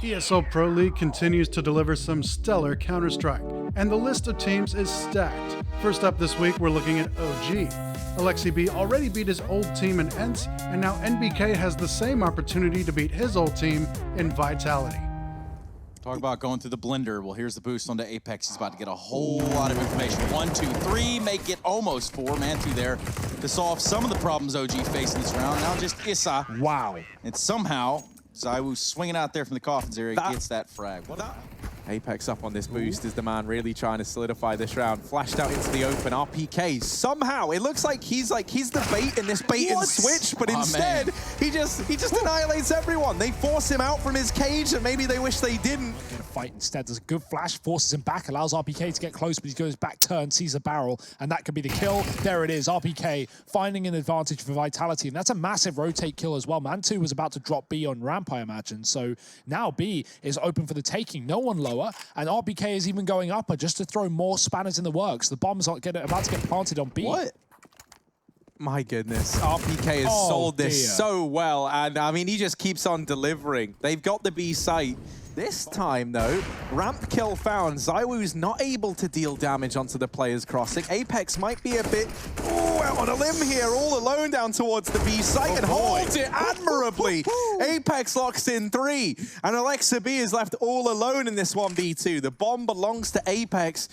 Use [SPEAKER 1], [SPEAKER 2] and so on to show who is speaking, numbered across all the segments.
[SPEAKER 1] ESL Pro League continues to deliver some stellar Counter-Strike, and the list of teams is stacked. First up this week, we're looking at OG. Alexi B already beat his old team in ENT, and now NBK has the same opportunity to beat his old team in Vitality.
[SPEAKER 2] Talk about going through the blender. Well, here's the boost onto Apex. He's about to get a whole lot of information. 1, 2, 3, make it almost 4. Mantu there to solve some of the problems OG faced in this round. Now just Issa.
[SPEAKER 3] Wow.
[SPEAKER 2] And somehow, Zywoo swinging out there from the coffins area gets that frag.
[SPEAKER 3] Apex up on this boost is the man really trying to solidify this round. Flashed out into the open, RPK. Somehow, it looks like he's the bait in this bait and switch, but instead, he just annihilates everyone. They force him out from his cage, and maybe they wish they didn't.
[SPEAKER 4] Get a fight instead. There's a good flash, forces him back, allows RPK to get close, but he goes back, turn, sees a barrel, and that could be the kill. There it is, RPK finding an advantage for Vitality, and that's a massive rotate kill as well. Mantu was about to drop B on ramp, I imagine, so now B is open for the taking. No one lower, and RPK is even going upper just to throw more spanners in the works. The bomb's about to get planted on B.
[SPEAKER 3] What? My goodness, RPK has sold this so well, and I mean, he just keeps on delivering. They've got the B site. This time, though, ramp kill found. Zywoo's not able to deal damage onto the players crossing. Apex might be a bit out on a limb here, all alone down towards the B site, and holds it admirably. Apex locks in 3, and Alexa B is left all alone in this 1v2. The bomb belongs to Apex,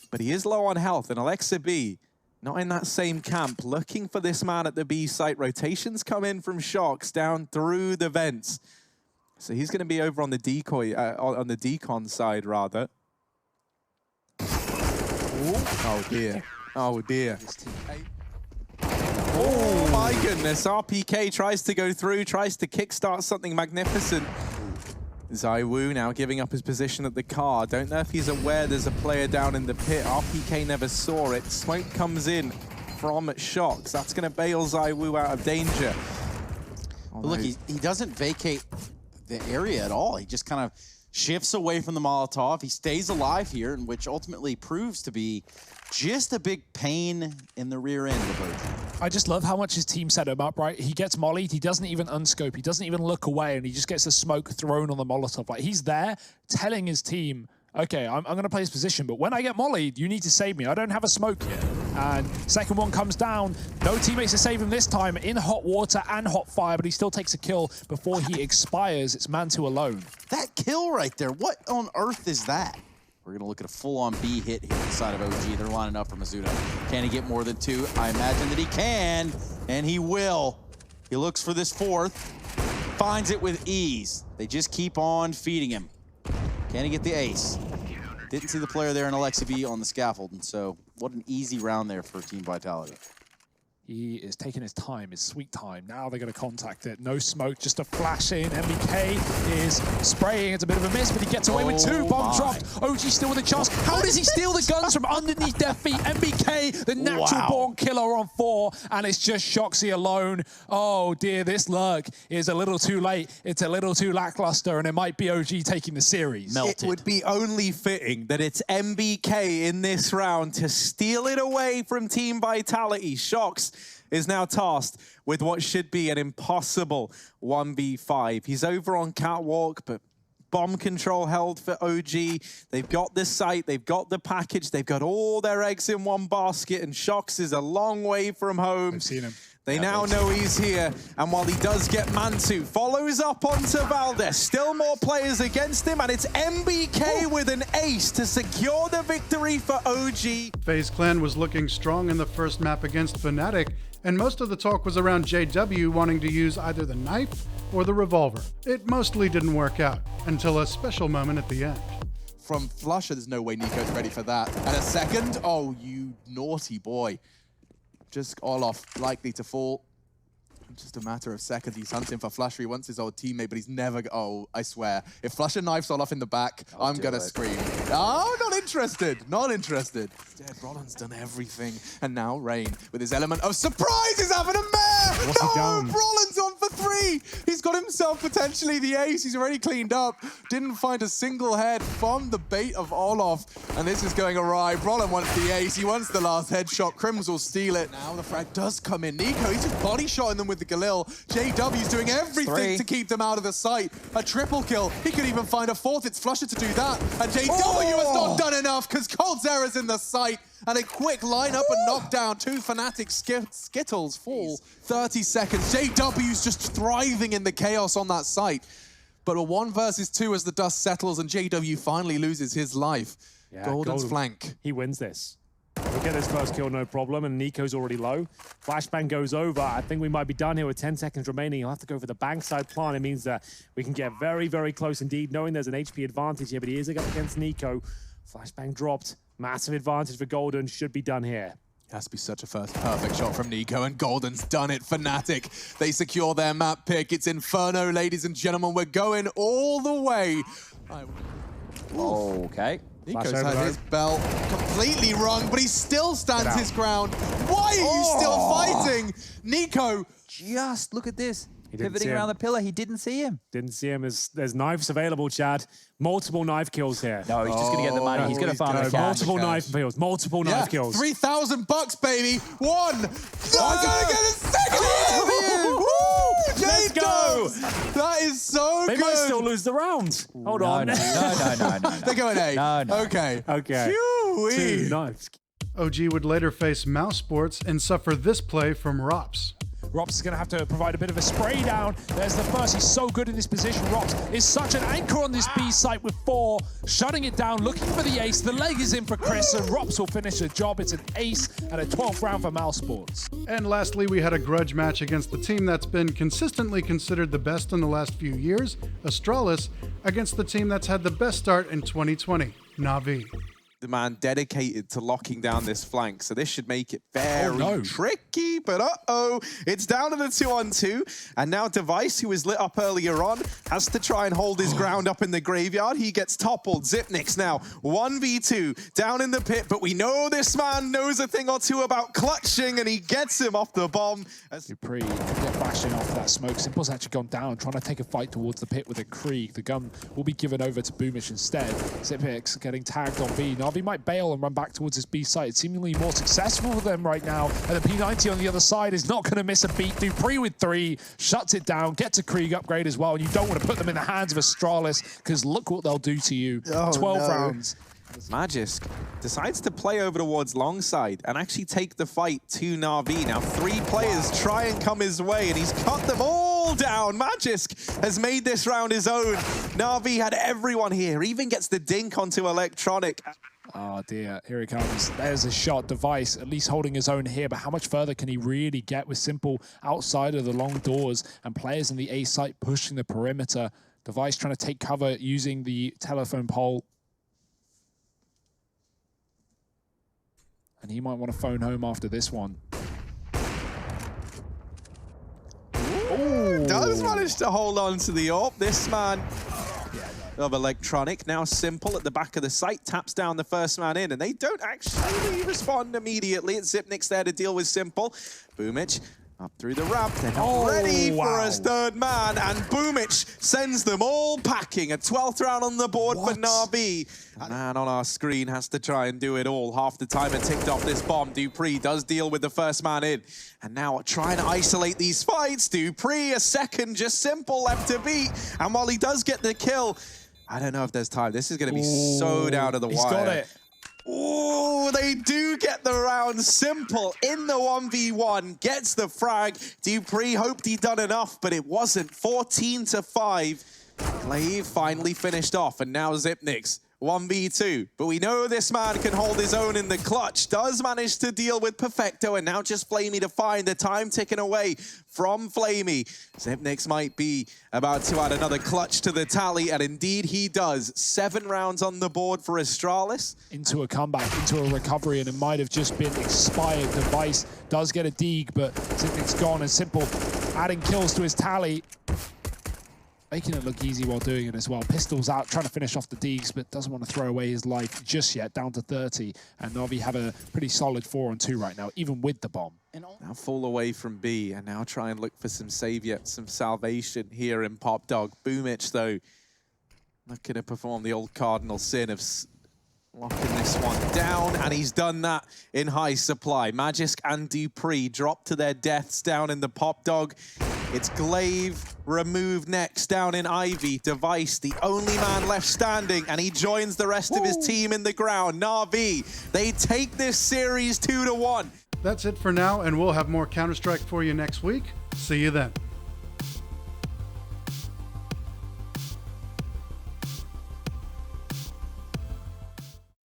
[SPEAKER 3] but he is low on health, and Alexa B not in that same camp, looking for this man at the B site. Rotations come in from Shox down through the vents. So he's going to be over on the decoy, on the decon side, rather. Oh, dear. Oh, dear. Oh, my goodness. RPK tries to go through, tries to kickstart something magnificent. Zywoo now giving up his position at the car. Don't know if he's aware there's a player down in the pit. RPK never saw it. Smoke comes in from Shox. That's going to bail Zywoo out of danger.
[SPEAKER 2] But look, he doesn't vacate the area at all. He just kind of shifts away from the Molotov. He stays alive here, and which ultimately proves to be just a big pain in the rear end of OG.
[SPEAKER 4] I just love how much his team set him up, right? He gets mollied, he doesn't even unscope, he doesn't even look away, and he just gets the smoke thrown on the Molotov. Like, he's there telling his team, okay, I'm going to play his position, but when I get mollied, you need to save me. I don't have a smoke yet. And second one comes down. No teammates to save him this time in hot water and hot fire, but he still takes a kill before he expires. It's Mantu alone.
[SPEAKER 2] That kill right there, what on earth is that? We're going to look at a full-on B hit here inside of OG. They're lining up for Mizuta. Can he get more than 2? I imagine that he can, and he will. He looks for this 4th, finds it with ease. They just keep on feeding him. Can he get the ace? Didn't see the player there in Alexi B on the scaffold, and so what an easy round there for Team Vitality.
[SPEAKER 4] He is taking his time, his sweet time. Now they're going to contact it. No smoke, just a flash in. MBK is spraying. It's a bit of a miss, but he gets away with 2. Bomb dropped. OG still with a chance. How does he steal the guns from underneath their feet? MBK, the natural-born killer on 4, and it's just Shoxy alone. Oh dear, this lurk is a little too late. It's a little too lackluster, and it might be OG taking the series.
[SPEAKER 3] Melted. It would be only fitting that it's MBK in this round to steal it away from Team Vitality. Shox is now tasked with what should be an impossible 1v5. He's over on Catwalk, but bomb control held for OG. They've got the site, they've got the package, they've got all their eggs in one basket, and Shox is a long way from home.
[SPEAKER 4] I've seen him.
[SPEAKER 3] They now know he's here, and while he does get Mantu, follows up onto Valdez. Still more players against him, and it's MBK with an ace to secure the victory for OG.
[SPEAKER 1] FaZe Clan was looking strong in the first map against Fnatic, and most of the talk was around JW wanting to use either the knife or the revolver. It mostly didn't work out, until a special moment at the end.
[SPEAKER 5] From Flusher, there's no way Nico's ready for that. And a second, oh, you naughty boy. Just all off, likely to fall. Just a matter of seconds. He's hunting for Flusher. He wants his old teammate, but he's never... Oh, I swear. If Flusher knifes all off in the back, I'm going to scream. Oh, not interested. Not interested. Dead Roland's done everything. And now Rain, with his element of surprise, is having a mare. No, Roland's on for 3. He's got himself potentially the ace. He's already cleaned up. Didn't find a single head from the bait of Olaf. And this is going awry. Brolin wants the ace. He wants the last headshot. Crims will steal it. Now the frag does come in. Nico, he's just body shotting them with the Galil. JW's doing everything to keep them out of the sight. A triple kill. He could even find a 4th. It's Flusher to do that. And JW has not done enough because Coldzera's in the sight. And a quick lineup and knockdown. 2 Fnatic Skittles fall. 30 seconds. JW's just thriving in the chaos on that site. But a 1 versus 2 as the dust settles and JW finally loses his life.
[SPEAKER 6] Yeah,
[SPEAKER 5] Golden's flank.
[SPEAKER 6] He wins this. We'll get his first kill, no problem, and Nico's already low. Flashbang goes over. I think we might be done here with 10 seconds remaining. He'll have to go for the bankside plan. It means that we can get very, very close indeed, knowing there's an HP advantage here, but he is up against Nico. Flashbang dropped. Massive advantage for Golden. Should be done here.
[SPEAKER 5] Has to be such a first perfect shot from Nico, and Golden's done it. Fnatic, they secure their map pick. It's Inferno, ladies and gentlemen. We're going all the way.
[SPEAKER 2] Okay.
[SPEAKER 5] Nico's had his belt completely rung, but he still stands his ground. Why are you still fighting? Nico.
[SPEAKER 2] Just look at this.
[SPEAKER 6] He didn't
[SPEAKER 2] Pivoting
[SPEAKER 6] see
[SPEAKER 2] around
[SPEAKER 6] him.
[SPEAKER 2] the pillar, he didn't see him.
[SPEAKER 6] Didn't see him. There's knives available, Chad. Multiple knife kills here.
[SPEAKER 2] No, he's just going to get the money. He's going to farm the cash.
[SPEAKER 6] Multiple knife kills. Multiple knife kills.
[SPEAKER 5] $3,000, baby. 1. No, he's going to get a second interview.
[SPEAKER 6] Let's go.
[SPEAKER 5] That is so
[SPEAKER 6] They
[SPEAKER 5] good.
[SPEAKER 6] might still lose the round. Hold on.
[SPEAKER 2] No.
[SPEAKER 5] They're going A.
[SPEAKER 2] No.
[SPEAKER 5] Okay.
[SPEAKER 6] Okay.
[SPEAKER 5] Phew-wee.
[SPEAKER 6] 2 knives.
[SPEAKER 1] OG would later face Mouse Sports and suffer this play from Rops.
[SPEAKER 4] Rops is going to have to provide a bit of a spray down. There's the first. He's so good in this position. Rops is such an anchor on this B site with 4, shutting it down, looking for the ace. The leg is in for Chris, and Rops will finish the job. It's an ace and a 12th round for Mouse Sports.
[SPEAKER 1] And lastly, we had a grudge match against the team that's been consistently considered the best in the last few years, Astralis, against the team that's had the best start in 2020, Na'Vi.
[SPEAKER 3] The man dedicated to locking down this flank, so this should make it very tricky, but it's down to the 2-on-2, and now Device, who was lit up earlier on, has to try and hold his ground up in the graveyard. He gets toppled. Xyp9x now 1v2 down in the pit, but we know this man knows a thing or two about clutching, and he gets him off the bomb.
[SPEAKER 4] Dupree can get bashing off that smoke. Simple's actually gone down, trying to take a fight towards the pit with a Krieg. The gun will be given over to Boomish instead. Xyp9x getting tagged on B. Na'Vi might bail and run back towards his B site. It's seemingly more successful for them right now. And the P90 on the other side is not going to miss a beat. Dupree with 3, shuts it down, gets a Krieg upgrade as well. And you don't want to put them in the hands of Astralis, because look what they'll do to you. 12 rounds.
[SPEAKER 3] Magisk decides to play over towards long side and actually take the fight to Na'Vi. Now 3 players try and come his way, and he's cut them all down. Magisk has made this round his own. Na'Vi had everyone here, even gets the dink onto Electronic.
[SPEAKER 4] Oh dear, here he comes. There's a shot. Device at least holding his own here, but how much further can he really get with Simple outside of the long doors and players in the A site pushing the perimeter? Device trying to take cover using the telephone pole. And he might want to phone home after this one.
[SPEAKER 3] Ooh, does manage to hold on to the AWP. This man of Electronic, now Simple at the back of the site, taps down the first man in, and they don't actually respond immediately. It's Xyp9x there to deal with Simple. Boomish up through the ramp. They're not ready for a third man, and Boomish sends them all packing. A 12th round on the board for Na'Vi. A man on our screen has to try and do it all. Half the time it ticked off this bomb. Dupree does deal with the first man in. And now trying to isolate these fights. Dupree, a second, just Simple left to beat. And while he does get the kill, I don't know if there's time. This is going to be so down to the wire.
[SPEAKER 4] He's got it.
[SPEAKER 3] Oh, they do get the round. Simple in the 1v1, gets the frag. Dupree hoped he'd done enough, but it wasn't. 14-5. Glaive finally finished off, and now Xyp9x 1v2. But we know this man can hold his own in the clutch. Does manage to deal with Perfecto, and now just Flamey to find the time ticking away from Flamey. Xyp9x might be about to add another clutch to the tally, and indeed he does. 7 rounds on the board for Astralis.
[SPEAKER 4] Into a comeback, into a recovery, and it might have just been expired. Device does get a dig, but Xyp9x gone, and Simple adding kills to his tally. making it look easy while doing it as well. Pistols out, trying to finish off the Deegs, but doesn't want to throw away his life just yet, down to 30. And Na'Vi have a pretty solid 4-on-2 right now, even with the bomb.
[SPEAKER 3] Now fall away from B and now try and look for some savior, some salvation here in Pop Dog. Boomich, though, not going to perform the old cardinal sin of locking this one down, and he's done that in high supply. Magisk and Dupree drop to their deaths down in the Pop Dog. It's Glaive removed next down in Ivy. Device, the only man left standing, and he joins the rest of his team in the ground. Na'Vi, they take this series 2-1.
[SPEAKER 1] That's it for now, and we'll have more Counter-Strike for you next week. See you then.